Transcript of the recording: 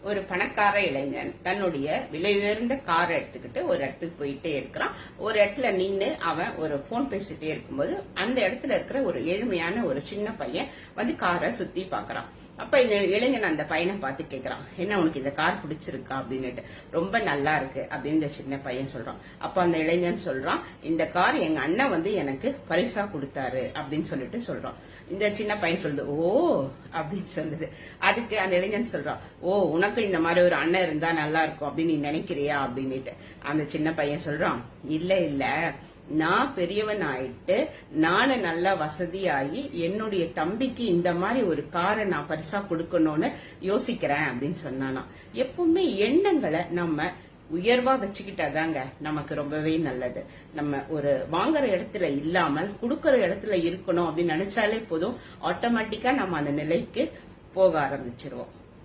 ஒரு பணக்கார இளைஞன் தன்னுடைய விலை உயர்ந்த காரை எடுத்துக்கிட்டு ஒரு இடத்துக்கு போயிட்டே இருக்கிறான். ஒரு இடத்துல நின்று அவன் ஒரு போன் பேசிட்டே இருக்கும்போது அந்த இடத்துல இருக்கிற ஒரு ஏழ்மையான ஒரு சின்ன பையன் வந்து காரை சுத்தி பாக்குறான். அப்ப இந்த இளைஞன் அந்த பையனை பார்த்து கேட்கறான், என்ன உனக்கு இந்த கார் பிடிச்சிருக்கா அப்படின்னுட்டு. ரொம்ப நல்லா இருக்கு அப்படின்னு இந்த சின்ன பையன் சொல்றான். அப்ப அந்த இளைஞன் சொல்றான், இந்த கார் எங்க அண்ணன் வந்து எனக்கு பரிசா கொடுத்தாரு அப்படின்னு சொல்லிட்டு சொல்றான். இந்த சின்ன பையன் சொல்லுது, ஓ அப்படின்னு சொல்லுது. அதுக்கு அந்த இளைஞன் சொல்றான், ஓ உனக்கு இந்த மாதிரி ஒரு அண்ணன் இருந்தா நல்லா இருக்கும் அப்படின்னு நீ நினைக்கிறியா அப்படின்னுட்டு. அந்த சின்ன பையன் சொல்றான், இல்ல இல்ல, நான் பெரியவன் ஆயிட்டு நானு நல்லா வசதியாகி என்னுடைய தம்பிக்கு இந்த மாதிரி ஒரு காரை நான் பரிசா கொடுக்கணும்னு யோசிக்கிறேன் அப்படின்னு சொன்னானா. எப்பவுமே எண்ணங்களை நம்ம உயர்வா வச்சுக்கிட்டாதாங்க நமக்கு ரொம்பவே நல்லது. நம்ம ஒரு வாங்குற இடத்துல இல்லாமல் கொடுக்கற இடத்துல இருக்கணும் அப்படின்னு நினைச்சாலே போதும், ஆட்டோமேட்டிக்கா நம்ம அந்த நிலைக்கு போக ஆரம்பிச்சிருவோம்.